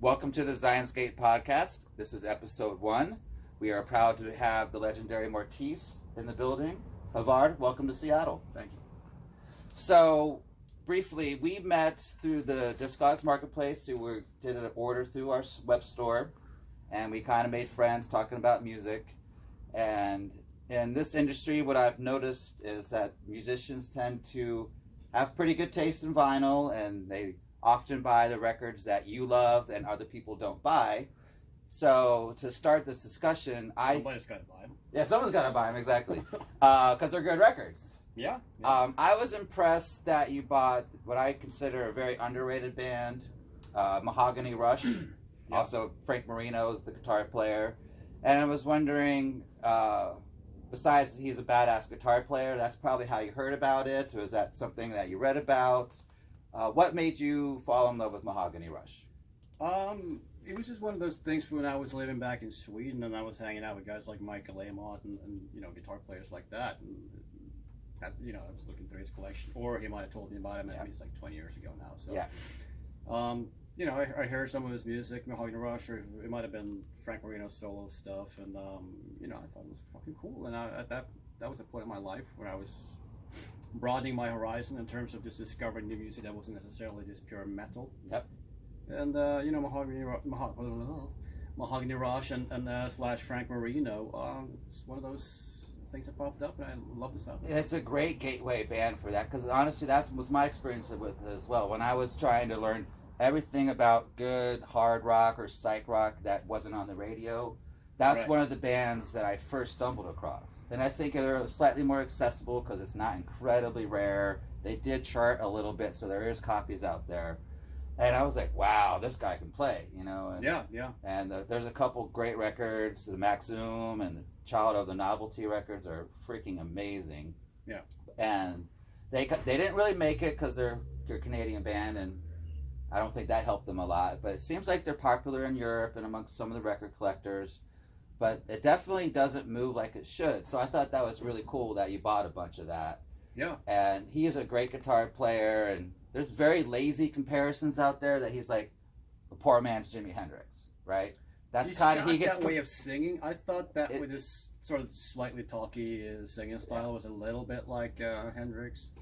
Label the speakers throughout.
Speaker 1: Welcome to the Zionsgate podcast. This is episode 1. We are proud to have the legendary Mortiis in the building. Havard, welcome to Seattle.
Speaker 2: Thank you.
Speaker 1: So, briefly, we met through the Discogs Marketplace. Did an order through our web store, and we kind of made friends talking about music. And in this industry, what I've noticed is that musicians tend to have pretty good taste in vinyl, and they often buy the records that you love and other people don't buy. So to start this discussion,
Speaker 2: Somebody's got to buy them.
Speaker 1: Yeah, someone's got to buy them, exactly, because they're good records.
Speaker 2: Yeah.
Speaker 1: I was impressed that you bought what I consider a very underrated band, Mahogany Rush.
Speaker 2: Yeah.
Speaker 1: Also, Frank Marino is the guitar player. And I was wondering, besides he's a badass guitar player, that's probably how you heard about it, or is that something that you read about? What made you fall in love with Mahogany Rush?
Speaker 2: It was just one of those things when I was living back in Sweden and I was hanging out with guys like Michael Amott and guitar players like that. And that, I was looking through his collection, or he might have told me about it. Maybe it's like 20 years ago now. So,
Speaker 1: yeah.
Speaker 2: I heard some of his music, Mahogany Rush, or it might have been Frank Marino's solo stuff, and I thought it was fucking cool. And that was a point in my life when I was broadening my horizon in terms of just discovering new music that wasn't necessarily just pure metal.
Speaker 1: Yep.
Speaker 2: And Mahogany Rush and / Frank Marino, it's one of those things that popped up, and I love this album.
Speaker 1: It's a great gateway band for that, because honestly, that was my experience with it as well. When I was trying to learn everything about good hard rock or psych rock that wasn't on the radio, that's one of the bands that I first stumbled across. And I think they're slightly more accessible because it's not incredibly rare. They did chart a little bit, so there is copies out there. And I was like, wow, this guy can play, And,
Speaker 2: Yeah.
Speaker 1: And there's a couple great records. The Maxim and the Child of the Novelty records are freaking amazing.
Speaker 2: Yeah.
Speaker 1: And they didn't really make it because they're a Canadian band, and I don't think that helped them a lot. But it seems like they're popular in Europe and amongst some of the record collectors. But it definitely doesn't move like it should. So I thought that was really cool that you bought a bunch of that.
Speaker 2: Yeah.
Speaker 1: And he is a great guitar player, and there's very lazy comparisons out there that he's like a poor man's Jimi Hendrix, right? That's kind of
Speaker 2: he gets that way of singing. I thought that with his sort of slightly talky singing style was a little bit like Hendrix.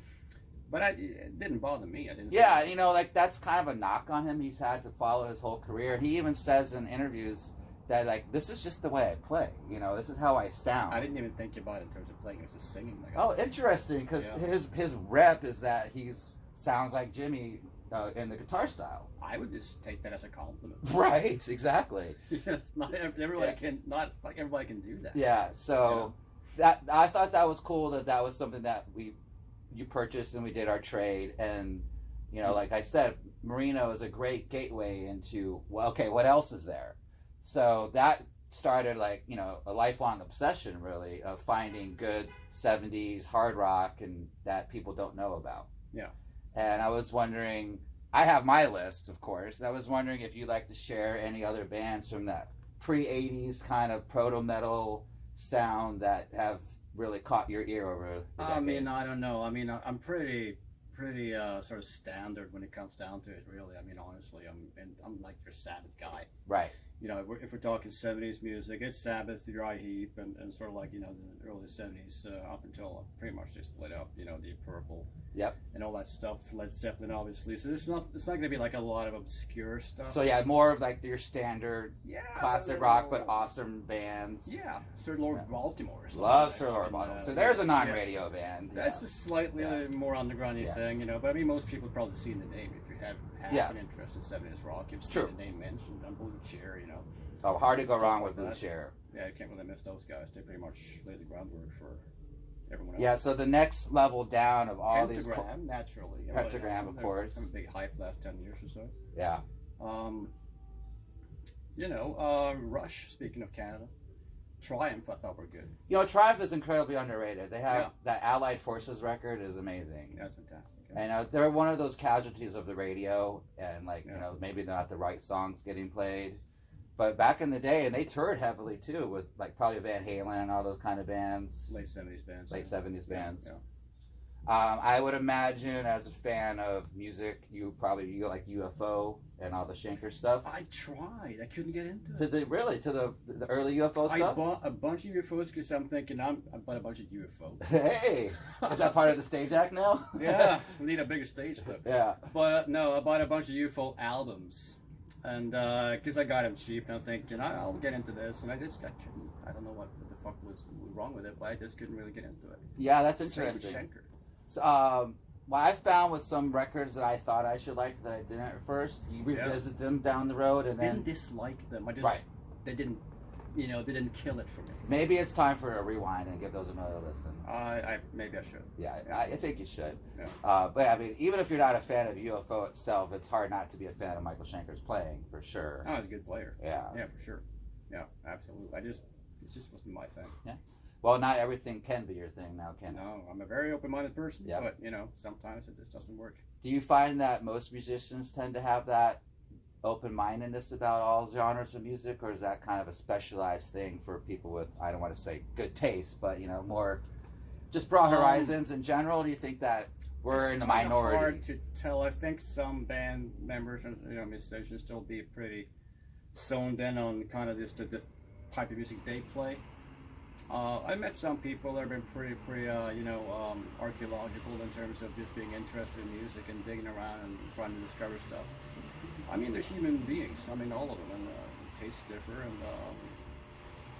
Speaker 2: But it didn't bother me. I didn't.
Speaker 1: Yeah, that's kind of a knock on him. He's had to follow his whole career. He even says in interviews that, this is just the way I play. This is how I sound.
Speaker 2: I didn't even think about it in terms of playing. It was just singing.
Speaker 1: Interesting, because his rep is that sounds like Jimmy in the guitar style.
Speaker 2: I would just take that as a compliment.
Speaker 1: Right, exactly.
Speaker 2: Yes, not everybody can do that.
Speaker 1: Yeah, so that I thought that was cool that was something that you purchased and we did our trade, and like I said, Marino is a great gateway into what else is there. So that started a lifelong obsession, really, of finding good 70s hard rock and that people don't know about.
Speaker 2: Yeah.
Speaker 1: And I was wondering, I have my list, of course, and I was wondering if you'd like to share any other bands from that pre-80s kind of proto-metal sound that have really caught your ear over the decades.
Speaker 2: I mean, I don't know. I mean, I'm pretty sort of standard when it comes down to it, really. I mean, honestly, I'm like your Sabbath guy.
Speaker 1: Right.
Speaker 2: If we're talking 70s music, it's Sabbath, Dry Heap, and sort of like, the early 70s up until pretty much they split up, Deep Purple.
Speaker 1: Yep.
Speaker 2: And all that stuff, Led Zeppelin, obviously. So it's not going to be like a lot of obscure stuff.
Speaker 1: So yeah, more of like your standard classic rock, but awesome bands.
Speaker 2: Yeah. Sir Lord Baltimore.
Speaker 1: Love Sir Lord Baltimore. So there's a non-radio band.
Speaker 2: That's a slightly more undergroundy thing, But I mean, most people have probably seen the name if you have half an interest in 70s rock. You've seen the name mentioned on Blue Chair,
Speaker 1: Oh, hard to go wrong with Blue Chair.
Speaker 2: Yeah, I can't really miss those guys. They pretty much laid the groundwork for everyone else.
Speaker 1: Yeah, so the next level down of all these...
Speaker 2: Naturally.
Speaker 1: Pentagram, of course.
Speaker 2: I'm a big hype last 10 years or so.
Speaker 1: Yeah.
Speaker 2: Rush, speaking of Canada. Triumph, I thought were good.
Speaker 1: Triumph is incredibly underrated. They have that Allied Forces record is amazing.
Speaker 2: That's fantastic.
Speaker 1: And they're one of those casualties of the radio, and maybe not the right songs getting played. But back in the day, and they toured heavily too with probably Van Halen and all those kind of bands.
Speaker 2: Late 70s bands.
Speaker 1: Late 70s bands.
Speaker 2: Yeah.
Speaker 1: I would imagine, as a fan of music, you like UFO and all the Schenker stuff.
Speaker 2: I tried. I couldn't get into
Speaker 1: To
Speaker 2: it.
Speaker 1: the early UFO
Speaker 2: I
Speaker 1: stuff.
Speaker 2: bought a bunch of UFOs because I'm thinking I bought a bunch of UFOs.
Speaker 1: Hey, is that part of the stage act now?
Speaker 2: Yeah, we need a bigger stage though.
Speaker 1: Yeah.
Speaker 2: But no, I bought a bunch of UFO albums, and because I got them cheap, and I'm thinking I'll get into this, and I couldn't. I don't know what the fuck was wrong with it, but I just couldn't really get into it.
Speaker 1: Yeah, that's
Speaker 2: Same with
Speaker 1: interesting.
Speaker 2: Schenker.
Speaker 1: So, what I found with some records that I thought I should like that I didn't at first, you revisit them down the road, and then
Speaker 2: Didn't dislike them. I just
Speaker 1: right.
Speaker 2: they didn't kill it for me.
Speaker 1: Maybe it's time for a rewind and give those another listen.
Speaker 2: Maybe I should.
Speaker 1: Yeah, I think you should.
Speaker 2: Yeah.
Speaker 1: But I mean, even if you're not a fan of UFO itself, it's hard not to be a fan of Michael Schenker's playing, for sure.
Speaker 2: Oh, he's a good player.
Speaker 1: Yeah.
Speaker 2: Yeah, for sure. Yeah, absolutely. It just wasn't my thing.
Speaker 1: Yeah. Well, not everything can be your thing now, can it?
Speaker 2: No, I'm a very open-minded person,
Speaker 1: Yeah.
Speaker 2: but sometimes it just doesn't work.
Speaker 1: Do you find that most musicians tend to have that open-mindedness about all genres of music, or is that kind of a specialized thing for people with, I don't want to say good taste, but more just broad horizons in general? Do you think that we're in the minority?
Speaker 2: It's hard to tell. I think some band members and musicians still be pretty zoned in on kind of just the type of music they play. I met some people that have been pretty archaeological in terms of just being interested in music and digging around and trying to discover stuff. I mean, they're human beings. I mean, all of them, and tastes differ.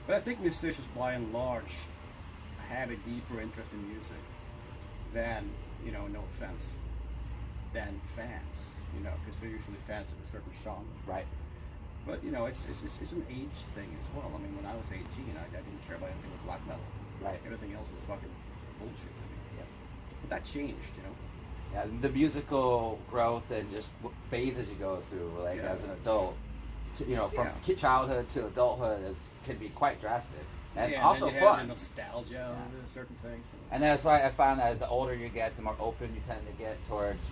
Speaker 2: But I think musicians, by and large, have a deeper interest in music than, no offense, than fans. Because they're usually fans of a certain genre.
Speaker 1: Right.
Speaker 2: But it's an age thing as well. I mean, when I was 18, I didn't care about anything with black metal.
Speaker 1: Right.
Speaker 2: Everything else was fucking bullshit to me.
Speaker 1: Yeah.
Speaker 2: But that changed,
Speaker 1: Yeah, the musical growth and just phases you go through, like as an adult, from childhood to adulthood, can be quite drastic and also
Speaker 2: and
Speaker 1: fun.
Speaker 2: Have the nostalgia of certain things.
Speaker 1: And that's why I found that the older you get, the more open you tend to get towards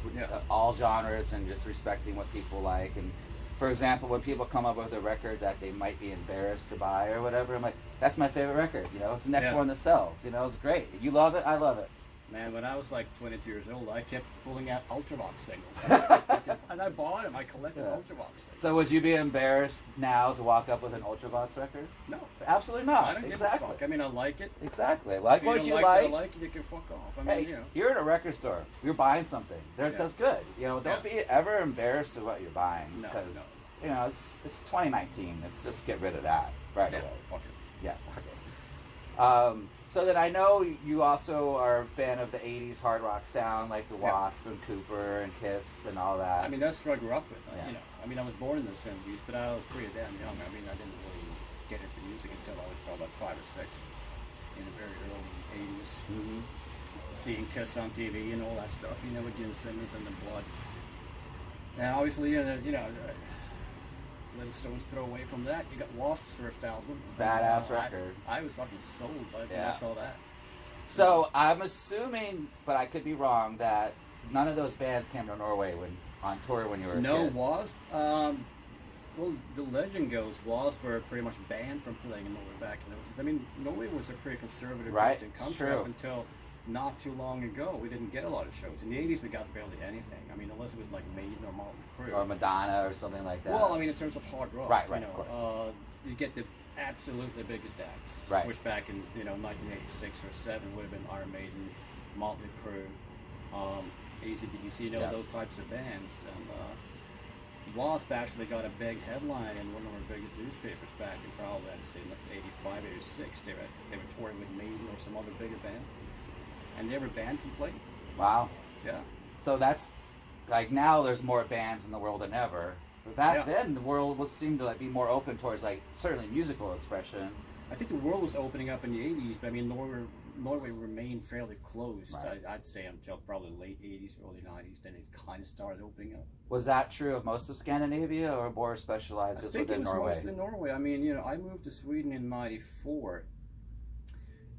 Speaker 1: all genres and just respecting what people like. And for example, when people come up with a record that they might be embarrassed to buy or whatever, I'm like, that's my favorite record. It's the next one that sells. It's great. You love it, I love it.
Speaker 2: Man, when I was like 22 years old, I kept pulling out Ultravox singles. And I bought them. I collected Ultravox singles.
Speaker 1: So would you be embarrassed now to walk up with an Ultravox record?
Speaker 2: No.
Speaker 1: Absolutely not.
Speaker 2: I don't give a fuck. I mean, I like it.
Speaker 1: Exactly. Like what you
Speaker 2: like.
Speaker 1: like.
Speaker 2: If you like it, you can fuck off. I mean,
Speaker 1: You're in a record store. You're buying something. That's good. Don't be ever embarrassed of what you're buying.
Speaker 2: No,
Speaker 1: because,
Speaker 2: no.
Speaker 1: it's 2019. Let's just get rid of that right away.
Speaker 2: Fuck it.
Speaker 1: Yeah, fuck it. So then I know you also are a fan of the 80s hard rock sound, like the Wasp and Cooper and Kiss and all that.
Speaker 2: I mean, that's what I grew up with.
Speaker 1: Yeah.
Speaker 2: I mean, I was born in the 70s, but I was pretty damn young. I mean, I didn't really get into music until I was probably about 5 or 6 in the very early 80s.
Speaker 1: Mm-hmm.
Speaker 2: Seeing Kiss on TV and all that stuff, with Gene Simmons and the Blood. And obviously, Little Stones throw away from that. You got Wasp's first album.
Speaker 1: Badass record.
Speaker 2: I was fucking sold when I saw that.
Speaker 1: So I'm assuming, but I could be wrong, that none of those bands came to Norway on tour when you were a kid.
Speaker 2: No, Wasp. Well, the legend goes Wasp were pretty much banned from playing in Norway back in the 80s. I mean, Norway was a pretty conservative Christian country up until not too long ago. We didn't get a lot of shows. In the 80s, we got barely anything. I mean, unless it was like Maiden or Motley Crue.
Speaker 1: Or Madonna or something like that.
Speaker 2: Well, I mean, in terms of hard rock.
Speaker 1: Right, of course.
Speaker 2: You get the absolutely biggest acts.
Speaker 1: Right.
Speaker 2: Which back in, 1986 or 7 would have been Iron Maiden, Motley Crue, AC/DC, those types of bands. And Wasp actually got a big headline in one of our biggest newspapers back in probably, I'd say, 85, 86. They were touring with Maiden or some other bigger band. And they were banned from playing.
Speaker 1: Wow.
Speaker 2: Yeah.
Speaker 1: So that's, like, now there's more bands in the world than ever. But back then, the world would seem to be more open towards, certainly musical expression.
Speaker 2: I think the world was opening up in the 80s, but I mean, Norway remained fairly closed,
Speaker 1: Right.
Speaker 2: I'd say, until probably late 80s, early 90s. Then it kind of started opening up.
Speaker 1: Was that true of most of Scandinavia, or more specialized just within Norway?
Speaker 2: I think it was mostly Norway. I mean, I moved to Sweden in '94,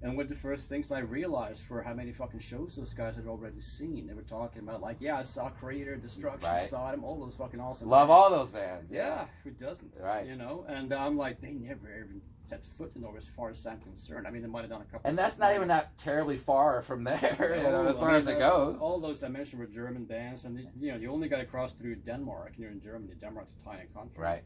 Speaker 2: And one of the first things I realized were how many fucking shows those guys had already seen. They were talking about, like, yeah, I saw Creator, Destruction,
Speaker 1: Right.
Speaker 2: Sodom, all those fucking awesome
Speaker 1: Love
Speaker 2: bands.
Speaker 1: all those bands.
Speaker 2: Yeah, who doesn't?
Speaker 1: Right.
Speaker 2: You know, and I'm like, they never even set foot in Norway as far as I'm concerned. I mean, they might have done a couple.
Speaker 1: And that's not even that terribly far from there, you know, as far as it goes.
Speaker 2: All those I mentioned were German bands, and you know, you only got to cross through Denmark, and you're in Germany. Denmark's a tiny country,
Speaker 1: Right.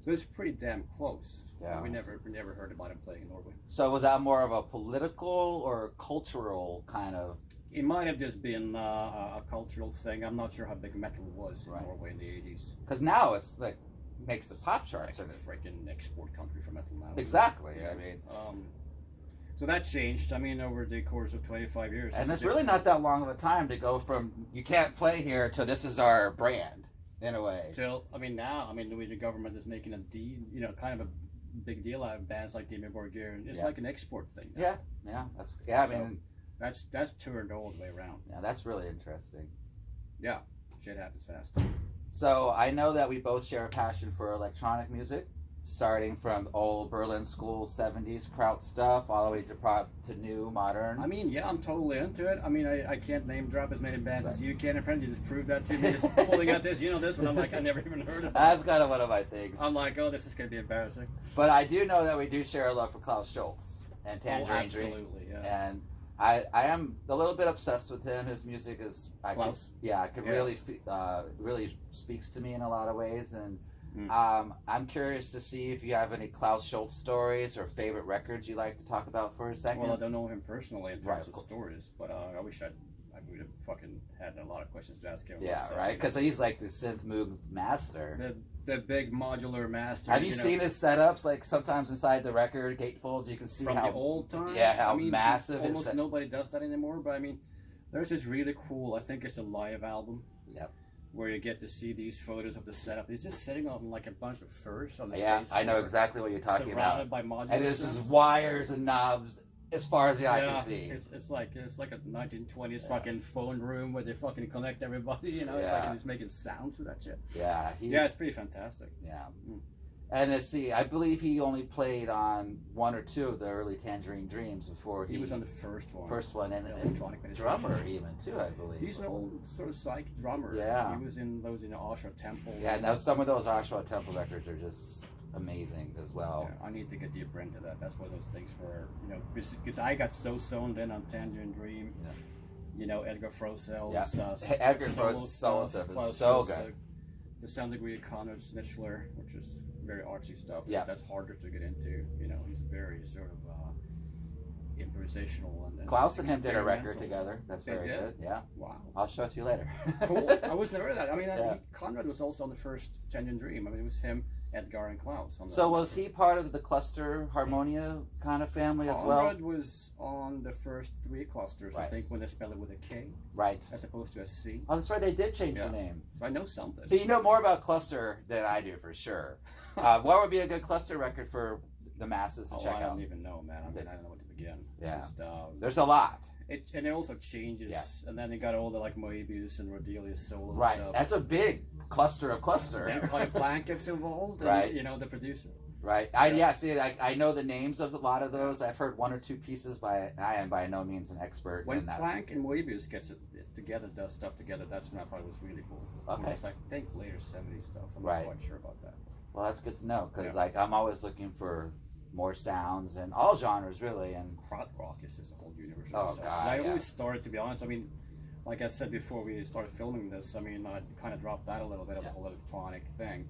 Speaker 2: So it's pretty damn close.
Speaker 1: Yeah.
Speaker 2: We never heard about him playing in Norway.
Speaker 1: So was that more of a political or cultural kind of?
Speaker 2: It might have just been a cultural thing. I'm not sure how big metal was in
Speaker 1: Right.
Speaker 2: Norway in the 80s.
Speaker 1: Because now it's like makes the pop
Speaker 2: It's
Speaker 1: charts.
Speaker 2: like a freaking export country for metal now.
Speaker 1: Exactly.
Speaker 2: Yeah.
Speaker 1: I mean,
Speaker 2: so that changed. I mean, over the course of 25 years.
Speaker 1: and it's really not that long of a time to go from you can't play here to this is our brand in a way.
Speaker 2: Till now, I mean, the Norwegian government is making a deal, you know, kind of a big deal out of bands like Dimmu Borgir. It's like an export thing now.
Speaker 1: I mean,
Speaker 2: that's turned all the way around.
Speaker 1: yeah, that's really interesting.
Speaker 2: Yeah, shit happens fast.
Speaker 1: So I know that we both share a passion for electronic music, starting from old Berlin school 70s kraut stuff all the way to new modern.
Speaker 2: I mean, yeah, I'm totally into it. I mean, I can't name drop as many bands as you can, and friend. You just proved that to me. Just pulling out this, you know, this one. I'm like, I never even heard of it.
Speaker 1: That's kind of one of my things.
Speaker 2: I'm like, oh, this is gonna be embarrassing.
Speaker 1: But I do know that we do share a love for Klaus Schultze and Tangerine Dream.
Speaker 2: Absolutely, yeah.
Speaker 1: And I am a little bit obsessed with him. His music is
Speaker 2: Klaus?
Speaker 1: really speaks to me in a lot of ways. And I'm curious to see if you have any Klaus Schultze stories or favorite records you like to talk about for a second.
Speaker 2: Well, I don't know him personally in terms
Speaker 1: Right.
Speaker 2: of stories, but I wish I would have fucking had a lot of questions to ask him.
Speaker 1: Yeah, right. Because he's like the synth moog master.
Speaker 2: The big modular master.
Speaker 1: Have you seen his setups? Like sometimes inside the record gatefolds, you can see
Speaker 2: from
Speaker 1: how
Speaker 2: the old times?
Speaker 1: Yeah, how
Speaker 2: I mean,
Speaker 1: massive.
Speaker 2: Almost nobody does that anymore. But I mean, there's this really cool. I think it's a live album.
Speaker 1: Yep.
Speaker 2: Where you get to see these photos of the setup. He's just sitting on like a bunch of furs on the
Speaker 1: Yeah,
Speaker 2: stage.
Speaker 1: I know exactly what you're talking
Speaker 2: surrounded
Speaker 1: about.
Speaker 2: by modular.
Speaker 1: And it's
Speaker 2: synths.
Speaker 1: just wires and knobs as far as the eye can see.
Speaker 2: It's like a 1920s fucking phone room where they fucking connect everybody. You know, it's like he's making sounds with that shit.
Speaker 1: Yeah.
Speaker 2: It's pretty fantastic.
Speaker 1: Yeah. And let's see, I believe he only played on one or two of the early Tangerine Dreams before
Speaker 2: he was on the first one.
Speaker 1: First one, and
Speaker 2: electronic
Speaker 1: drummer even too, I believe.
Speaker 2: He's an old sort of psych drummer.
Speaker 1: Yeah.
Speaker 2: He was in those Ashra Temple.
Speaker 1: Yeah, and some of those Ashwa Temple records are just amazing as well.
Speaker 2: Yeah, I need to get deeper into that. That's one of those things where, you know, because I got so zoned in on Tangerine Dream. Yeah. You know, Edgar Frosel's
Speaker 1: Edgar Frosel's solo stuff is so good.
Speaker 2: To some degree, Conrad Schnitzler, which is very artsy stuff.
Speaker 1: Yeah.
Speaker 2: That's harder to get into. You know, he's very sort of improvisational and
Speaker 1: Klaus and him did a record together. That's very good. Yeah.
Speaker 2: Wow.
Speaker 1: I'll show it to you later.
Speaker 2: Cool. I was never that. I mean, Conrad was also on the first Tangerine Dream. I mean, it was him, Edgar, and Klaus.
Speaker 1: So was he part of the Cluster Harmonia kind of family as well?
Speaker 2: Conrad was on the first three clusters, I think, when they spell it with a K.
Speaker 1: Right.
Speaker 2: As opposed to a C.
Speaker 1: Oh, that's right. They did change the name.
Speaker 2: So I know something.
Speaker 1: So you know more about Cluster than I do for sure. What would be a good Cluster record for the masses to check out?
Speaker 2: I don't even know, man. I mean, I don't know what to begin.
Speaker 1: Yeah.
Speaker 2: Just,
Speaker 1: there's a lot.
Speaker 2: And it also changes. Yeah. And then they got all the like Moebius and Rodelius solo
Speaker 1: right.
Speaker 2: stuff.
Speaker 1: That's a big cluster of cluster.
Speaker 2: Then Connie Blank gets involved. And,
Speaker 1: right.
Speaker 2: You know, the producer.
Speaker 1: Right. See, I know the names of a lot of those. I've heard one or two pieces I am by no means an expert
Speaker 2: when
Speaker 1: in that.
Speaker 2: Plank and Moebius gets it together, does stuff together, that's when I thought it was really cool.
Speaker 1: Okay.
Speaker 2: Which is, I think, later 70s stuff. I'm not quite sure about that.
Speaker 1: Well, that's good to know, because I'm always looking for more sounds and all genres, really. And
Speaker 2: krautrock is just a whole universe.
Speaker 1: Oh, God.
Speaker 2: I always started, to be honest, I mean, like I said before we started filming this, I mean, I kind of dropped that a little bit of the whole electronic thing.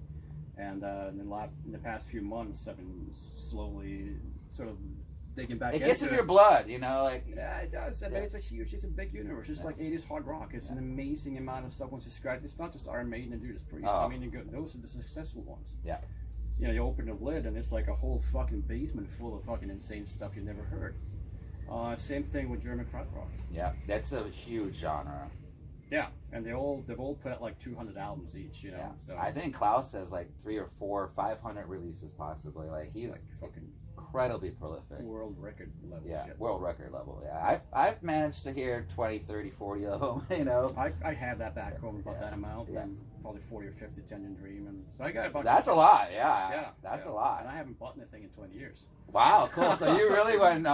Speaker 2: And in the past few months, I've been slowly sort of digging back into it.
Speaker 1: It gets in your blood, you know? Like
Speaker 2: yeah, it does. I mean, it's a big universe. It's like 80s hard rock. It's an amazing amount of stuff once you scratch. It's not just Iron Maiden and Judas Priest. I mean, those are the successful ones.
Speaker 1: Yeah.
Speaker 2: You know, you open the lid and it's like a whole fucking basement full of fucking insane stuff you never heard. Same thing with German krautrock.
Speaker 1: Yeah, that's a huge genre.
Speaker 2: Yeah, and they've all put out like 200 albums each, you know.
Speaker 1: Yeah.
Speaker 2: So
Speaker 1: I think Klaus has like 300 or 400 or 500 releases possibly. Like he's
Speaker 2: like fucking
Speaker 1: incredibly prolific.
Speaker 2: World record level shit.
Speaker 1: World record level. Yeah, I've managed to hear 20, 30, 40 of them, you know.
Speaker 2: I have that back home about that amount.
Speaker 1: Yeah.
Speaker 2: And probably 40 or 50 Tangerine Dream, and so I got a bunch.
Speaker 1: That's a lot, yeah. That's a lot.
Speaker 2: And I haven't bought anything in 20 years.
Speaker 1: Wow, cool. So you really went,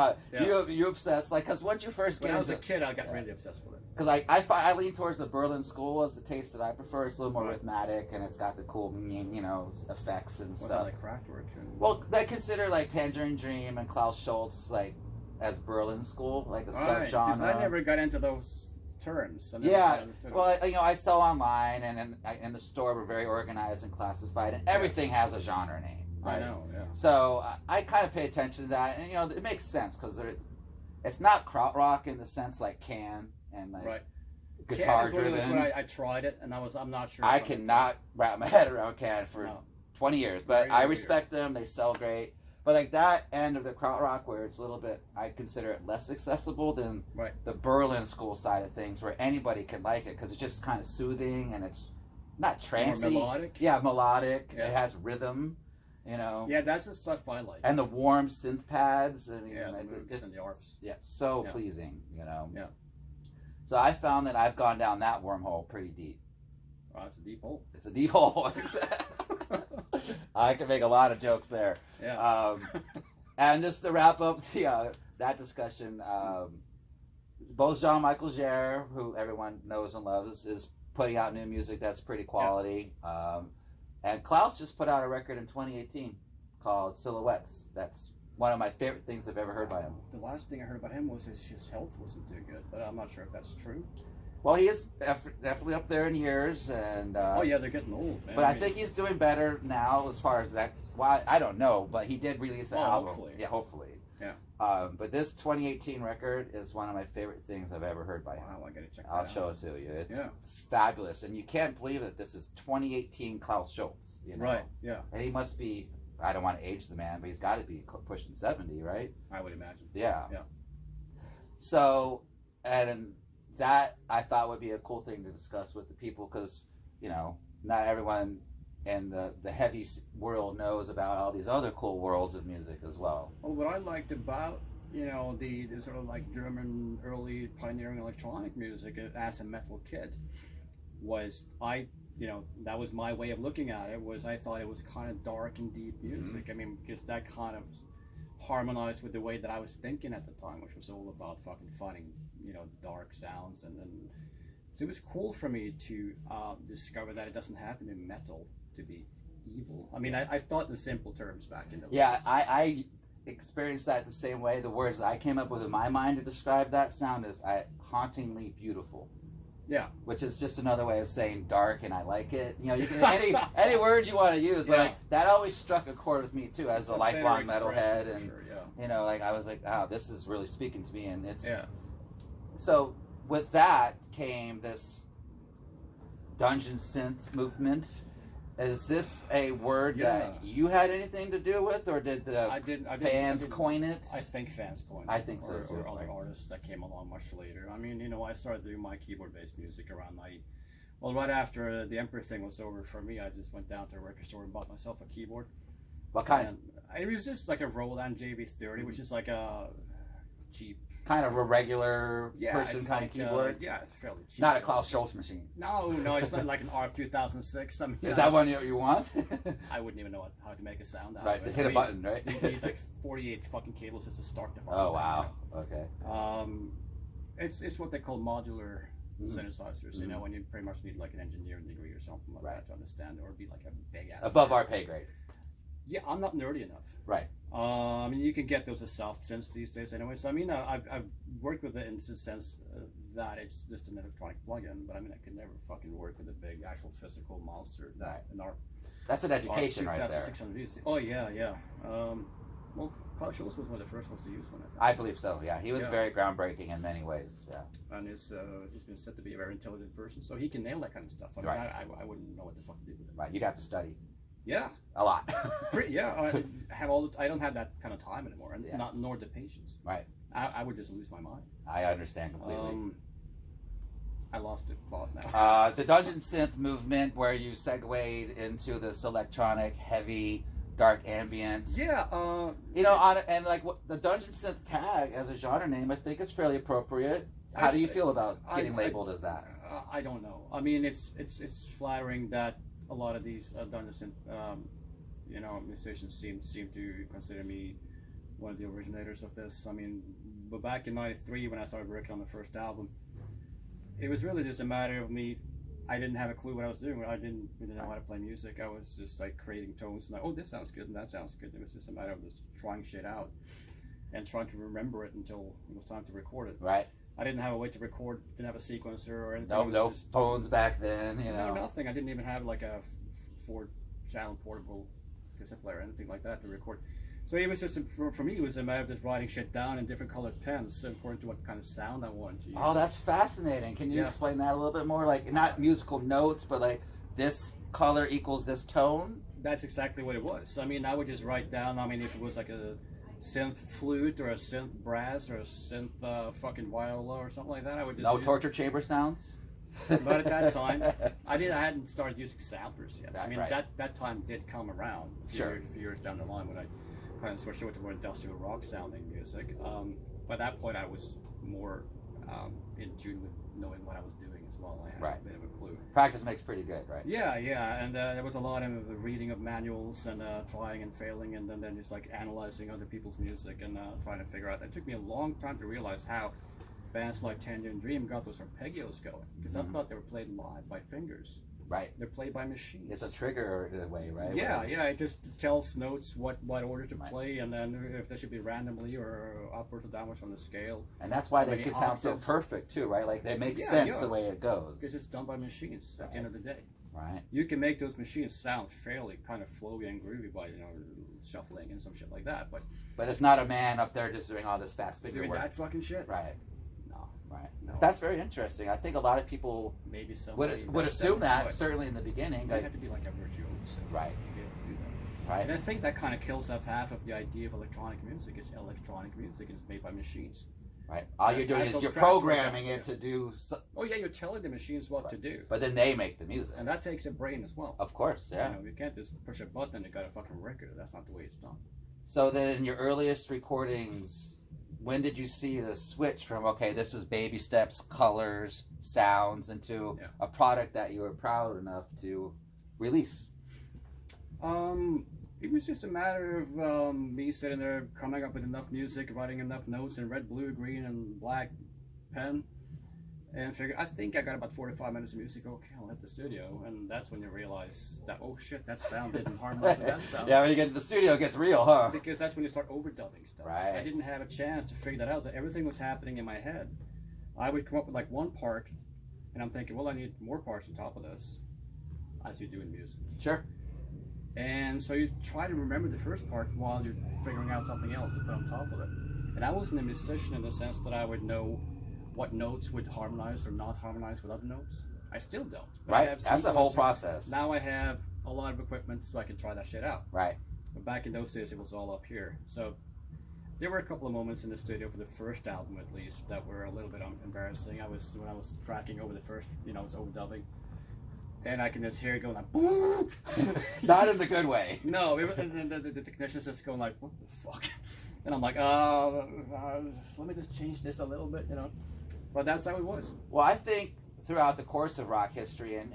Speaker 1: you obsessed, like, because once you first
Speaker 2: When
Speaker 1: get
Speaker 2: I was a
Speaker 1: into,
Speaker 2: kid, I got really obsessed with it.
Speaker 1: because I lean towards the Berlin School as the taste that I prefer. It's a little more
Speaker 2: Right.
Speaker 1: rhythmic, and it's got the cool, effects and
Speaker 2: Was
Speaker 1: stuff.
Speaker 2: that like Kraftwerk?
Speaker 1: Well, I consider like Tangerine Dream and Klaus Schulze like as Berlin School, like a
Speaker 2: Right,
Speaker 1: subgenre.
Speaker 2: because I never got into those terms. I never
Speaker 1: Yeah,
Speaker 2: understood
Speaker 1: well,
Speaker 2: it.
Speaker 1: I saw online and in the store we're very organized and classified, and everything has a genre name. Right?
Speaker 2: I know, yeah.
Speaker 1: So I kind of pay attention to that, and it makes sense because it's not krautrock in the sense like Can and like
Speaker 2: Right.
Speaker 1: guitar
Speaker 2: Can is one of those
Speaker 1: driven.
Speaker 2: when I tried it, and I'm not sure.
Speaker 1: I
Speaker 2: if I'm
Speaker 1: cannot wrap my head around Can for
Speaker 2: No.
Speaker 1: 20 years, but
Speaker 2: Very
Speaker 1: I
Speaker 2: weird.
Speaker 1: respect them. They sell great. But like that end of the krautrock where it's a little bit, I consider it less accessible than
Speaker 2: Right.
Speaker 1: the Berlin school side of things, where anybody can like it because it's just kind of soothing and it's not trancey.
Speaker 2: More melodic.
Speaker 1: Yeah, melodic.
Speaker 2: Yeah.
Speaker 1: It has rhythm,
Speaker 2: Yeah, that's the stuff I like.
Speaker 1: and the warm synth pads. And
Speaker 2: Yeah, the
Speaker 1: like,
Speaker 2: moods and the arps.
Speaker 1: Yeah, so
Speaker 2: Yeah.
Speaker 1: pleasing.
Speaker 2: Yeah.
Speaker 1: So I found that I've gone down that wormhole pretty deep.
Speaker 2: Oh, that's a deep hole.
Speaker 1: It's a deep hole. I can make a lot of jokes there.
Speaker 2: Yeah.
Speaker 1: And just to wrap up that discussion, both Jean-Michel Jarre, who everyone knows and loves, is putting out new music that's pretty quality. And Klaus just put out a record in 2018 called Silhouettes. That's one of my favorite things I've ever heard by him.
Speaker 2: The last thing I heard about him was his health wasn't too good, but I'm not sure if that's true.
Speaker 1: Well, he is definitely up there in years, and
Speaker 2: Oh yeah, they're getting old, man.
Speaker 1: but I think he's doing better now as far as that. Well, I don't know, but he did release an album.
Speaker 2: Hopefully.
Speaker 1: Yeah, hopefully.
Speaker 2: Yeah.
Speaker 1: But this 2018 record is one of my favorite things I've ever heard by him.
Speaker 2: Wow, I gotta check that
Speaker 1: I'll
Speaker 2: out.
Speaker 1: show it to you. It's
Speaker 2: Yeah.
Speaker 1: fabulous, and you can't believe that this is 2018 Klaus Schulze.
Speaker 2: Right. Yeah,
Speaker 1: And he must be. I don't want to age the man, but he's got to be pushing 70, right?
Speaker 2: I would imagine.
Speaker 1: Yeah.
Speaker 2: Yeah.
Speaker 1: So, and that I thought would be a cool thing to discuss with the people because, not everyone in the heavy world knows about all these other cool worlds of music as well.
Speaker 2: Well, what I liked about the sort of like German early pioneering electronic music as a metal kid was that was my way of looking at it. Was I thought it was kind of dark and deep music.
Speaker 1: Mm-hmm.
Speaker 2: I mean, because that kind of harmonized with the way that I was thinking at the time, which was all about fucking finding dark sounds and so it was cool for me to discover that it doesn't have to be metal to be evil. I mean, I thought in simple terms back in those
Speaker 1: Yeah,
Speaker 2: days.
Speaker 1: I experienced that the same way. The words that I came up with in my mind to describe that sound is hauntingly beautiful.
Speaker 2: Yeah.
Speaker 1: Which is just another way of saying dark, and I like it. You can any words you want to use, but
Speaker 2: Yeah.
Speaker 1: like that always struck a chord with me too, as
Speaker 2: It's
Speaker 1: a
Speaker 2: a
Speaker 1: lifelong
Speaker 2: better
Speaker 1: metalhead,
Speaker 2: expression for
Speaker 1: and
Speaker 2: sure, yeah.
Speaker 1: like I was like, oh, this is really speaking to me, and it's
Speaker 2: Yeah.
Speaker 1: so. With that came this dungeon synth movement. Is this a word that you had anything to do with, or did the fans coin it?
Speaker 2: I think fans coined it.
Speaker 1: I think so, too.
Speaker 2: Or other artists that came along much later. I mean, I started doing my keyboard-based music around right after the Emperor thing was over for me. I just went down to a record store and bought myself a keyboard.
Speaker 1: What kind?
Speaker 2: And it was just like a Roland JB30, which is like a cheap,
Speaker 1: kind of a regular person
Speaker 2: it's
Speaker 1: kind
Speaker 2: like,
Speaker 1: of keyboard?
Speaker 2: yeah, it's fairly cheap.
Speaker 1: Not a Klaus Schulze machine.
Speaker 2: No, it's not like an ARP 2006. I mean,
Speaker 1: Is that one you want?
Speaker 2: I wouldn't even know how to make a sound out
Speaker 1: Right,
Speaker 2: of it.
Speaker 1: just hit a button, right?
Speaker 2: You need like 48 fucking cables just to start the
Speaker 1: Oh, wow. Okay.
Speaker 2: It's what they call modular synthesizers. When you pretty much need like an engineering degree or something like that to understand, or be like a big ass
Speaker 1: above our pay grade.
Speaker 2: Yeah, I'm not nerdy enough.
Speaker 1: Right.
Speaker 2: I mean, you can get those as soft synths these days anyway. So I mean, I've worked with it in the sense that it's just an electronic plugin. But I mean, I could never fucking work with a big actual physical monster that an ARP.
Speaker 1: That's an education right there.
Speaker 2: 600 Oh yeah. Well, Klaus Schulze was one of the first ones to use one. I think.
Speaker 1: I believe so. Yeah, he was very groundbreaking in many ways. Yeah.
Speaker 2: And he's been said to be a very intelligent person, so he can nail that kind of stuff. I mean, I wouldn't know what the fuck to do with it.
Speaker 1: Right. You'd have to study.
Speaker 2: Yeah.
Speaker 1: A lot.
Speaker 2: I don't have that kind of time anymore, and nor the patience.
Speaker 1: Right.
Speaker 2: I would just lose my mind.
Speaker 1: I understand completely.
Speaker 2: I lost the plot now.
Speaker 1: The dungeon synth movement, where you segued into this electronic, heavy, dark ambient.
Speaker 2: Yeah.
Speaker 1: The dungeon synth tag as a genre name, I think is fairly appropriate. How do you feel about getting labeled as that?
Speaker 2: I don't know. I mean, it's flattering that a lot of these Dungeons musicians seem to consider me one of the originators of this. I mean, but back in '93 when I started working on the first album, it was really just a matter of me. I didn't have a clue what I was doing. I didn't really know how to play music. I was just like creating tones and like, oh, this sounds good and that sounds good. It was just a matter of just trying shit out and trying to remember it until it was time to record it.
Speaker 1: Right.
Speaker 2: I didn't have a way to record, didn't have a sequencer or anything.
Speaker 1: No phones back then, you know.
Speaker 2: No, nothing. I didn't even have like a 4-channel portable cassette player or anything like that to record. So it was just, for me, it was a matter of just writing shit down in different colored pens according to what kind of sound I wanted to use.
Speaker 1: Oh, that's fascinating. Can you explain that a little bit more? Like, not musical notes, but like this color equals this tone?
Speaker 2: That's exactly what it was. I mean, I would just write down, I mean, if it was like a synth flute or a synth brass or a synth fucking viola or something like that, I would just
Speaker 1: No torture chamber sounds?
Speaker 2: But at that time, I hadn't started using samplers yet. I mean,
Speaker 1: right.
Speaker 2: that time did come around a few years down the line when I kind of switched over to more industrial rock sounding music. By that point, I was more in tune with knowing what I was doing as well. I had a bit of a clue.
Speaker 1: Practice makes pretty good, right?
Speaker 2: Yeah, and there was a lot of reading of manuals and trying and failing, and then just like analyzing other people's music and trying to figure out. It took me a long time to realize how bands like Tangerine Dream got those arpeggios going, because I thought they were played live by fingers.
Speaker 1: Right.
Speaker 2: They're played by machines.
Speaker 1: It's a trigger in a way, right?
Speaker 2: Yeah, it just tells notes what order to play, and then if they should be randomly or upwards or downwards on the scale.
Speaker 1: And that's why they can sound so perfect too, right? Like they make sense the way it goes.
Speaker 2: Because it's done by machines at the end of the day.
Speaker 1: Right.
Speaker 2: You can make those machines sound fairly kind of flowy and groovy by shuffling and some shit like that, but
Speaker 1: it's not a man up there just doing all this fast figure
Speaker 2: doing
Speaker 1: work.
Speaker 2: that fucking shit.
Speaker 1: Right. Right.
Speaker 2: No.
Speaker 1: That's very interesting. I think a lot of people
Speaker 2: maybe
Speaker 1: would assume that, certainly in the beginning.
Speaker 2: You have to be like a virtuoso
Speaker 1: right.
Speaker 2: to be able to do that.
Speaker 1: Right.
Speaker 2: And I think that kind of kills off half of the idea of electronic music. It's electronic music. It's made by machines.
Speaker 1: Right. All you're doing is you're programming it to do...
Speaker 2: Oh, yeah, you're telling the machines what to do.
Speaker 1: But then they make the music.
Speaker 2: And that takes a brain as well.
Speaker 1: Of course, yeah.
Speaker 2: You can't just push a button and you got a fucking record. That's not the way it's done.
Speaker 1: So then in your earliest recordings... When did you see the switch from, okay, this is baby steps, colors, sounds, into a product that you were proud enough to release?
Speaker 2: It was just a matter of me sitting there coming up with enough music, writing enough notes in red, blue, green, and black pen, and figure, I think I got about 4 to 5 minutes of music. Okay, I'll hit the studio, and that's when you realize that, oh shit, that sound didn't harmonize with that sound.
Speaker 1: Yeah, when you get to the studio, it gets real, huh?
Speaker 2: Because that's when you start overdubbing stuff.
Speaker 1: Right.
Speaker 2: I didn't have a chance to figure that out. So everything was happening in my head. I would come up with like one part, and I'm thinking, well, I need more parts on top of this, as you do in music.
Speaker 1: Sure.
Speaker 2: And so you try to remember the first part while you're figuring out something else to put on top of it. And I wasn't a musician in the sense that I would know what notes would harmonize or not harmonize with other notes. I still don't. But
Speaker 1: right, that's a whole process.
Speaker 2: Now I have a lot of equipment so I can try that shit out.
Speaker 1: Right.
Speaker 2: But back in those days, it was all up here. So there were a couple of moments in the studio for the first album, at least, that were a little bit embarrassing. When I was tracking over the first, I was overdubbing, and I can just hear it going like, boom.
Speaker 1: Not in the good way.
Speaker 2: No, the technician's just going like, what the fuck? And I'm like, let me just change this a little bit, But that's how it was.
Speaker 1: Well, I think throughout the course of rock history and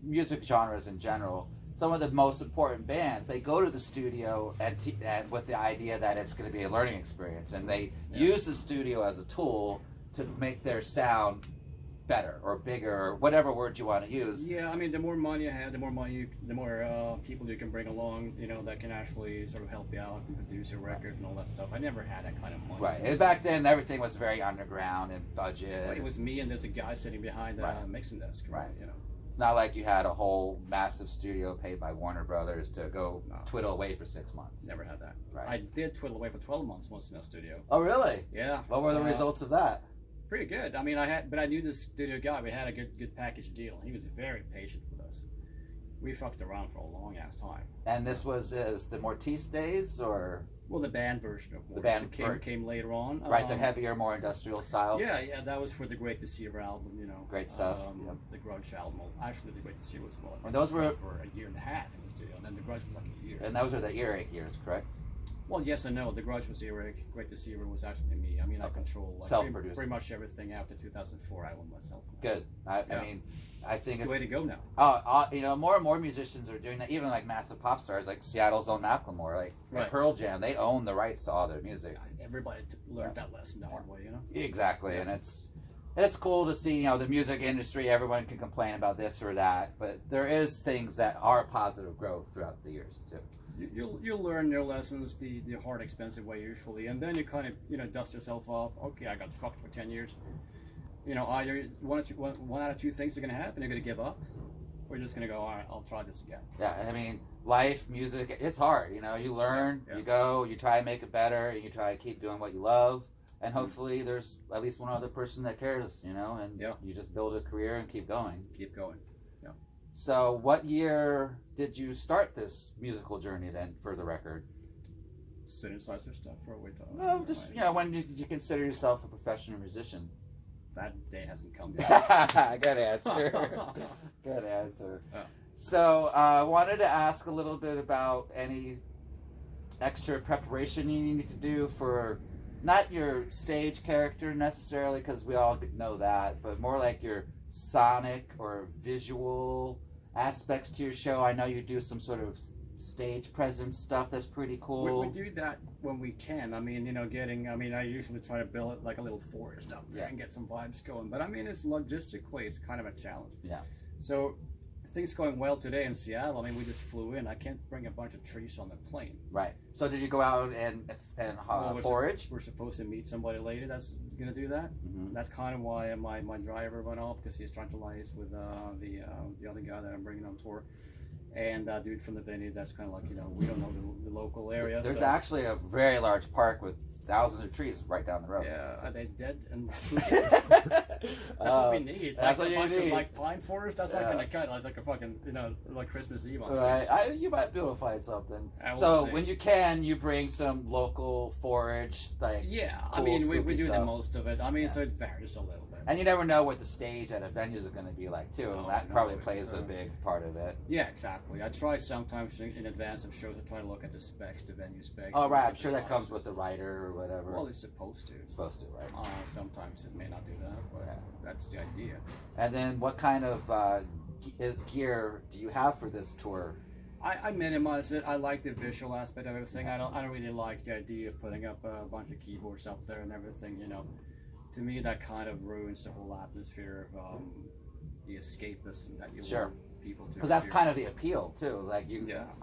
Speaker 1: music genres in general, some of the most important bands, they go to the studio and with the idea that it's going to be a learning experience, and they use the studio as a tool to make their sound better or bigger or whatever word you want to use.
Speaker 2: Yeah, I mean, the more money you have, the more people you can bring along, that can actually sort of help you out and produce your record and all that stuff. I never had that kind of money.
Speaker 1: Right. And back then, everything was very underground and budget.
Speaker 2: Well, it was me and there's a guy sitting behind the mixing desk.
Speaker 1: Right. It's not like you had a whole massive studio paid by Warner Brothers to go twiddle away for 6 months.
Speaker 2: Never had that.
Speaker 1: Right.
Speaker 2: I did twiddle away for 12 months once in a studio.
Speaker 1: Oh, really?
Speaker 2: Yeah.
Speaker 1: What were the results of that?
Speaker 2: Pretty good. I mean, but I knew this studio guy. We had a good package deal. He was very patient with us. We fucked around for a long ass time.
Speaker 1: And this was the Mortiis days, or?
Speaker 2: Well, the band version of Mortiis.
Speaker 1: The band
Speaker 2: came later on.
Speaker 1: Right, the heavier, more industrial style.
Speaker 2: Yeah, that was for the Great Deceiver album.
Speaker 1: Great stuff.
Speaker 2: The Grudge album. Actually, the Great Deceiver was
Speaker 1: and those were
Speaker 2: for a year and a half in the studio, and then the Grudge was like a year.
Speaker 1: And those were the earache years, correct?
Speaker 2: Well, yes and no. The Grudge was Eric. Great Deceiver was actually me. I mean, I control
Speaker 1: self-produced
Speaker 2: pretty much everything after 2004. I own myself.
Speaker 1: Good. I mean, I think
Speaker 2: it's the way to go now.
Speaker 1: You know, more and more musicians are doing that. Even like massive pop stars, like Seattle's own Macklemore, like Pearl Jam, they own the rights to all their music.
Speaker 2: Everybody learned that lesson the hard way, you know.
Speaker 1: Exactly, and it's cool to see. You know, the music industry. Everyone can complain about this or that, but there is things that are positive growth throughout the years too.
Speaker 2: You'll learn your lessons the hard, expensive way usually, and then you kind of dust yourself off. Okay, I got fucked for 10 years. You know, either one out of two things are going to happen. You're going to give up, or you're just going to go, all right, I'll try this again.
Speaker 1: Yeah, I mean, life, music, it's hard. You know, you learn, you go, you try to make it better, and you try to keep doing what you love, and hopefully there's at least one other person that cares. You know, and you just build a career and keep going.
Speaker 2: Keep going. Yeah.
Speaker 1: So, what year did you start this musical journey then, for the record?
Speaker 2: Synthesizer stuff for a way to.
Speaker 1: No, just when did you consider yourself a professional musician?
Speaker 2: That day hasn't come yet.
Speaker 1: Good answer. Good answer. So, I wanted to ask a little bit about any extra preparation you need to do for not your stage character necessarily, because we all know that, but more like your sonic or visual aspects to your show. I know you do some sort of stage presence stuff that's pretty cool.
Speaker 2: We do that when we can. I mean, I usually try to build it like a little forest up there and get some vibes going. But I mean, it's logistically, it's kind of a challenge.
Speaker 1: Yeah.
Speaker 2: So things going well today in Seattle. I mean, we just flew in. I can't bring a bunch of trees on the plane.
Speaker 1: Right. So did you go out and forage?
Speaker 2: We're supposed to meet somebody later that's going to do that. Mm-hmm. That's kind of why my driver went off, because he's trying to liaise with the other guy that I'm bringing on tour. And that dude from the venue, that's kind of like, we don't know the local area.
Speaker 1: There's actually a very large park with thousands of trees right down the road.
Speaker 2: Yeah, are they dead and spooky? That's what we need. Like a bunch of like pine forest. That's not gonna cut. It's like a fucking like Christmas Eve on stage.
Speaker 1: Right. You might be able to find something. So when you can, you bring some local forage, like cool,
Speaker 2: I mean we do
Speaker 1: stuff.
Speaker 2: the most of it. I mean, so it varies a little bit.
Speaker 1: And you never know what the stage at a venue is going to be like too. And that probably plays a big part of it.
Speaker 2: Yeah, exactly. I try sometimes in advance of shows. I try to look at the specs, the venue specs.
Speaker 1: Oh right, I'm sure that comes with the writer or whatever.
Speaker 2: Well, it's supposed to.
Speaker 1: It's supposed to, right?
Speaker 2: Sometimes it may not do that, but that's the idea.
Speaker 1: And then, what kind of gear do you have for this tour?
Speaker 2: I minimize it. I like the visual aspect of everything. I don't really like the idea of putting up a bunch of keyboards up there and everything. To me, that kind of ruins the whole atmosphere of the escapism that you want people to.
Speaker 1: Because that's kind of the appeal too. Like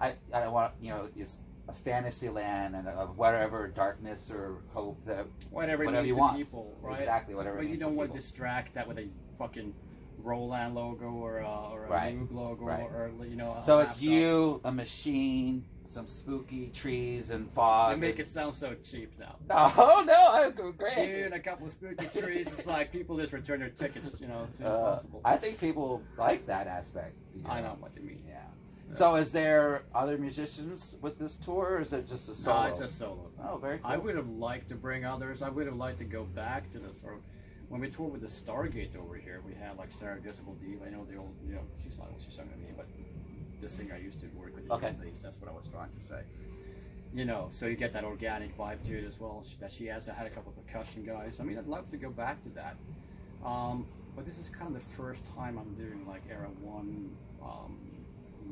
Speaker 1: I don't want it's a fantasy land and of whatever darkness or hope that
Speaker 2: whatever it means to people, right?
Speaker 1: Exactly, whatever.
Speaker 2: But
Speaker 1: it means
Speaker 2: you don't want
Speaker 1: to
Speaker 2: distract that with a fucking Roland logo or a Moog logo or
Speaker 1: So it's you, a machine, some spooky trees and fog.
Speaker 2: They make it sound so cheap now.
Speaker 1: Oh no, I'm great.
Speaker 2: You and a couple of spooky trees. It's like people just return their tickets, as soon as possible.
Speaker 1: I think people like that aspect.
Speaker 2: I know what you mean.
Speaker 1: Yeah. So is there other musicians with this tour, or is it just a solo?
Speaker 2: No, it's a solo.
Speaker 1: Oh, very cool.
Speaker 2: I would have liked to bring others. I would have liked to go back to this. Or when we toured with the Stargate over here, we had like Sarah Jessica Diva. I know the old, she's not what she's sung to me, but the singer I used to work with. At least that's what I was trying to say. So you get that organic vibe to it as well. That she has. I had a couple of percussion guys. I mean, I'd love to go back to that. But this is kind of the first time I'm doing like Era 1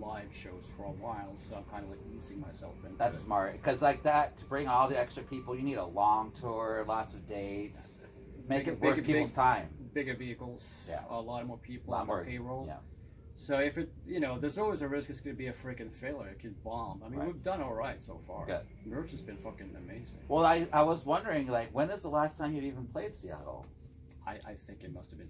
Speaker 2: live shows for a while, so I'm kind of like easing myself into it.
Speaker 1: That's smart, because like that, to bring all the extra people, you need a long tour, lots of dates, make it worth people's time.
Speaker 2: Bigger vehicles, a lot more people on the payroll.
Speaker 1: Yeah.
Speaker 2: So if it, there's always a risk it's going to be a freaking failure. It could bomb. I mean, we've done all right so far.
Speaker 1: Good.
Speaker 2: Merch has been fucking amazing.
Speaker 1: Well, I was wondering, like, when is the last time you even played Seattle?
Speaker 2: I think it must have been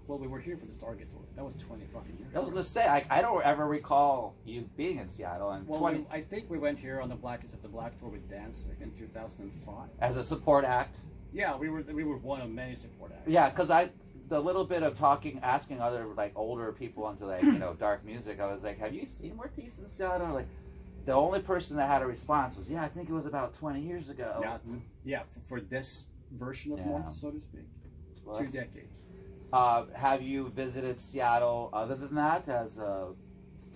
Speaker 2: we were here for the Stargate tour. That was 20 fucking years ago.
Speaker 1: I was going to say, I don't ever recall you being in Seattle. And
Speaker 2: I think we went here on the Black tour with Danzig in 2005.
Speaker 1: As a support act?
Speaker 2: Yeah, we were one of many support acts.
Speaker 1: Yeah, because the little bit of asking other like older people into like dark music, I was like, have you seen Mortiis in Seattle? Like, the only person that had a response was, I think it was about 20 years ago.
Speaker 2: Yeah, for this version of Mortiis, so to speak. Well, 2 decades.
Speaker 1: Have you visited Seattle other than that as a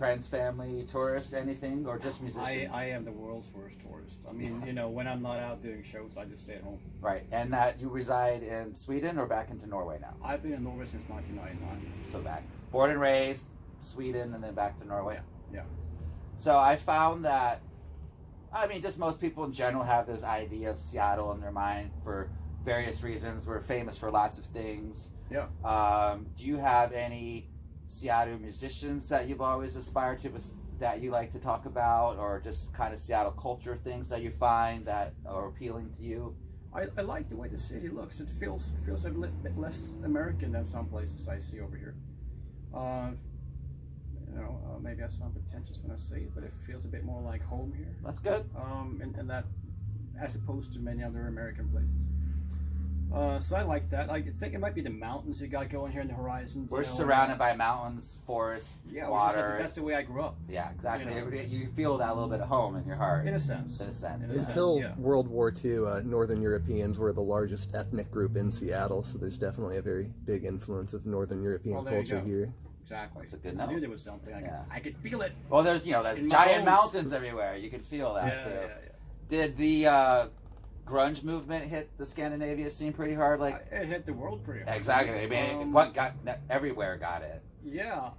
Speaker 1: friends, family, tourists, anything, or just musicians?
Speaker 2: I am the world's worst tourist. I mean, you know, when I'm not out doing shows, I just stay at home.
Speaker 1: Right, and that you reside in Sweden or back into Norway now?
Speaker 2: I've been in Norway since 1999.
Speaker 1: So back, born and raised, Sweden, and then back to Norway.
Speaker 2: Yeah.
Speaker 1: So I found that, I mean, just most people in general have this idea of Seattle in their mind for various reasons. We're famous for lots of things.
Speaker 2: Yeah.
Speaker 1: Do you have any Seattle musicians that you've always aspired to, that you like to talk about, or just kind of Seattle culture things that you find that are appealing to you?
Speaker 2: I like the way the city looks. It feels a little bit less American than some places I see over here. You know, maybe I sound pretentious when I say it, but it feels a bit more like home here.
Speaker 1: That's good.
Speaker 2: And that, as opposed to many other American places. So I like that. I think it might be the mountains you got going here in the horizon.
Speaker 1: We're surrounded by mountains, forests, water.
Speaker 2: That's the way I grew up.
Speaker 1: Yeah, exactly.
Speaker 2: You know.
Speaker 1: You feel that little bit of home in your heart.
Speaker 2: In a sense.
Speaker 3: Until World War II, Northern Europeans were the largest ethnic group in Seattle, so there's definitely a very big influence of Northern European culture here.
Speaker 2: Exactly.
Speaker 1: That's a good
Speaker 2: I
Speaker 1: note.
Speaker 2: knew there was something. I could feel it.
Speaker 1: Well, there's giant mountains everywhere. You can feel that too. Did the grunge movement hit the Scandinavia scene pretty hard? Like
Speaker 2: it hit the world pretty hard.
Speaker 1: Exactly. I mean, everywhere got it.
Speaker 2: Yeah.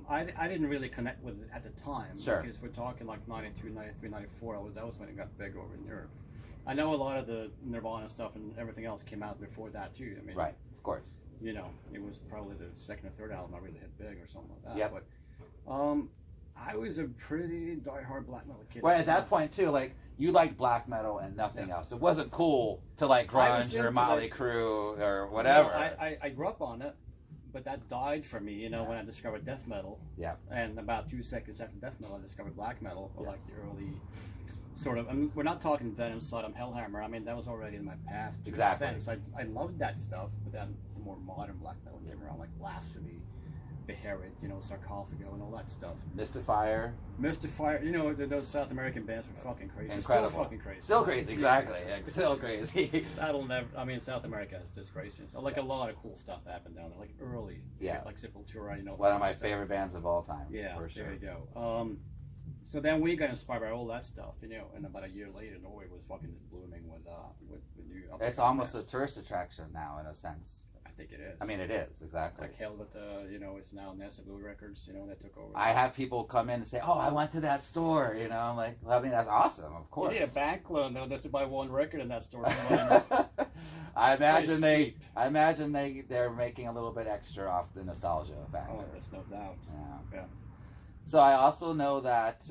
Speaker 2: I didn't really connect with it at the time.
Speaker 1: Sure.
Speaker 2: Because we're talking like 92, 93, 94. That was when it got big over in Europe. I know a lot of the Nirvana stuff and everything else came out before that too. I mean,
Speaker 1: right. Of course.
Speaker 2: You know, it was probably the second or third album I really hit big or something like that.
Speaker 1: Yep.
Speaker 2: But I was a pretty diehard black metal kid.
Speaker 1: Well, at that point too, like you liked black metal and nothing else. It wasn't cool to like grunge or Motley Crue or whatever.
Speaker 2: No, I grew up on it, but that died for me. You know, when I discovered death metal.
Speaker 1: Yeah.
Speaker 2: And about 2 seconds after death metal, I discovered black metal, or like the early. Sort of. I mean, we're not talking Venom, Sodom, Hellhammer. I mean, that was already in my past.
Speaker 1: Exactly.
Speaker 2: I loved that stuff, but then the more modern black metal came around, like Blasphemy, Beherit, you know, Sarcophago, and all that stuff.
Speaker 1: Mystifier.
Speaker 2: You know, those South American bands were fucking crazy.
Speaker 1: Incredible.
Speaker 2: Still fucking crazy.
Speaker 1: Still crazy, exactly. Still crazy.
Speaker 2: That'll never. I mean, South America is just crazy. So, like a lot of cool stuff happened down there, like early shit, like Sepultura. You know,
Speaker 1: one of my favorite bands of all time.
Speaker 2: Yeah,
Speaker 1: for sure.
Speaker 2: There you go. So then we got inspired by all that stuff, you know, and about a year later, Norway was fucking blooming with new.
Speaker 1: It's almost a tourist attraction now, in a sense.
Speaker 2: I think it is.
Speaker 1: I mean, it is exactly.
Speaker 2: Like Helvet, you know, it's now Nessa Blue Records, you know, that took over.
Speaker 1: I have people come in and say, "Oh, I went to that store," you know. I'm like, well, I mean, that's awesome, of course.
Speaker 2: You need a bank loan though, just to buy one record in that store.
Speaker 1: I imagine they're making a little bit extra off the nostalgia factor.
Speaker 2: Oh, there's no doubt. Yeah.
Speaker 1: So I also know that,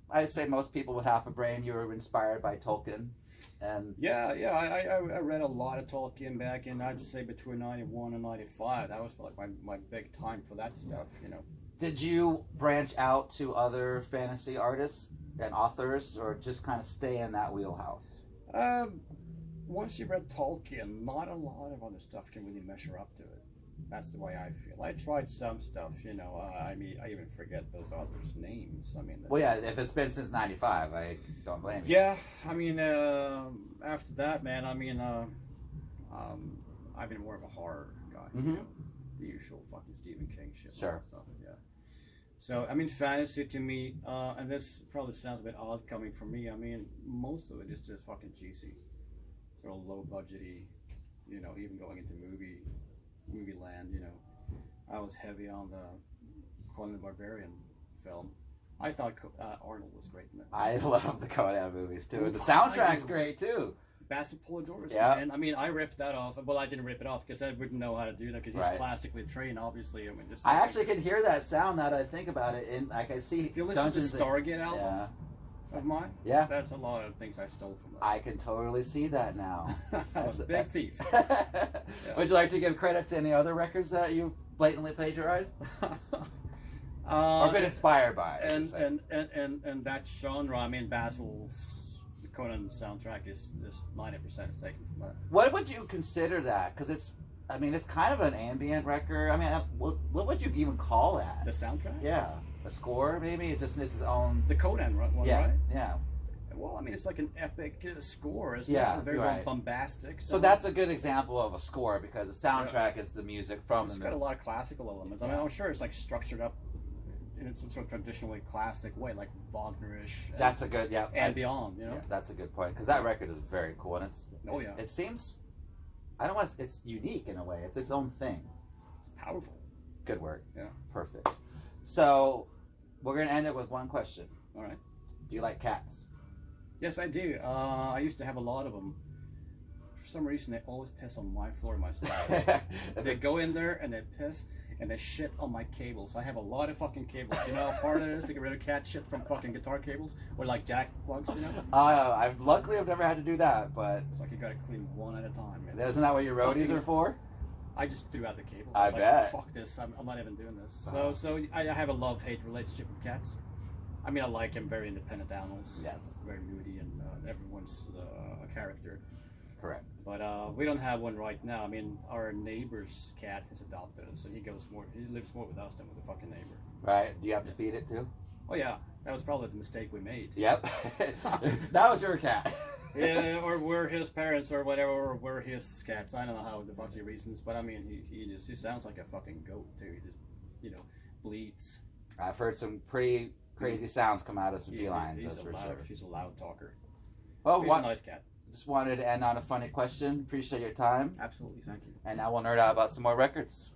Speaker 1: I'd say most people with half a brain, you were inspired by Tolkien. And
Speaker 2: I read a lot of Tolkien back in, I'd say, between 91 and 95. That was like my big time for that stuff, you know.
Speaker 1: Did you branch out to other fantasy artists and authors, or just kind of stay in that wheelhouse?
Speaker 2: Once you read Tolkien, not a lot of other stuff can really measure up to it. That's the way I feel. I tried some stuff, you know. I mean, I even forget those authors' names. I mean,
Speaker 1: well, yeah. If it's been since '95, I don't blame you.
Speaker 2: Yeah, I mean, after that, man. I mean, I've been more of a horror guy.
Speaker 1: Mm-hmm.
Speaker 2: You know, the usual fucking Stephen King shit.
Speaker 1: Sure.
Speaker 2: Stuff, yeah. So I mean, fantasy to me, and this probably sounds a bit odd coming from me. I mean, most of it is just fucking cheesy, sort of low budgety. You know, even going into movie land, you know, I was heavy on the Conan the Barbarian film. I thought Arnold was great in it.
Speaker 1: I love the Conan movies too. The soundtrack's great too.
Speaker 2: Bass of Polydorus, man. I mean, I ripped that off. Well, I didn't rip it off because I wouldn't know how to do that because he's classically trained, obviously. I mean, I
Speaker 1: actually can hear that sound now that I think about it. And like I see,
Speaker 2: if you listen to the Stargate album of mine, that's a lot of things I stole from that.
Speaker 1: I can totally see that now.
Speaker 2: That's a big thief.
Speaker 1: Would you like to give credit to any other records that you blatantly plagiarized? Or been inspired by?
Speaker 2: And that genre, I mean, Basil's Conan soundtrack is 90% is taken from that.
Speaker 1: What would you consider that? Because it's kind of an ambient record. I mean, what would you even call that?
Speaker 2: The soundtrack?
Speaker 1: Yeah. A score, maybe? It's its own...
Speaker 2: The Conan one, right?
Speaker 1: Yeah.
Speaker 2: Well, I mean, it's like an epic score. It's very bombastic.
Speaker 1: So that's a good example of a score because the soundtrack is the music from
Speaker 2: It's got a lot of classical elements. I mean, I'm sure it's like structured up in its sort of traditionally classic way, like Wagnerish.
Speaker 1: That's a good,
Speaker 2: and beyond. You know,
Speaker 1: yeah, that's a good point because that record is very cool and it's.
Speaker 2: Oh yeah.
Speaker 1: It seems, I don't want. It's unique in a way. It's its own thing.
Speaker 2: It's powerful.
Speaker 1: Good word.
Speaker 2: Yeah.
Speaker 1: Perfect. So, we're gonna end it with one question.
Speaker 2: All right.
Speaker 1: Do you like cats?
Speaker 2: Yes, I do. I used to have a lot of them. For some reason, they always piss on my floor, my stuff. They go in there and they piss and they shit on my cables. I have a lot of fucking cables. You know how hard it is to get rid of cat shit from fucking guitar cables or like jack plugs, you know?
Speaker 1: Luckily I've never had to do that, but
Speaker 2: It's like you gotta clean one at a time.
Speaker 1: isn't that what your roadies are for?
Speaker 2: I just threw out the cables.
Speaker 1: I
Speaker 2: was
Speaker 1: bet.
Speaker 2: like, fuck this. I'm not even doing this. So I have a love-hate relationship with cats. I mean, I like them. Very independent animals.
Speaker 1: Yes.
Speaker 2: Very moody and everyone's a character.
Speaker 1: Correct.
Speaker 2: But we don't have one right now. I mean, our neighbor's cat is adopted, so he lives more with us than with the fucking neighbor.
Speaker 1: Right. Do you have to feed it too?
Speaker 2: Oh yeah, that was probably the mistake we made.
Speaker 1: Yep. That was your cat.
Speaker 2: Yeah, or we're his parents or whatever, or we're his cats. I don't know how the fuck he reasons, but I mean, he sounds like a fucking goat too. He just, bleats.
Speaker 1: I've heard some pretty crazy sounds come out of some felines.
Speaker 2: He's
Speaker 1: That's for sure.
Speaker 2: He's a loud talker.
Speaker 1: Well,
Speaker 2: He's a nice cat.
Speaker 1: Just wanted to end on a funny question. Appreciate your time.
Speaker 2: Absolutely, thank you.
Speaker 1: And now we'll nerd out about some more records.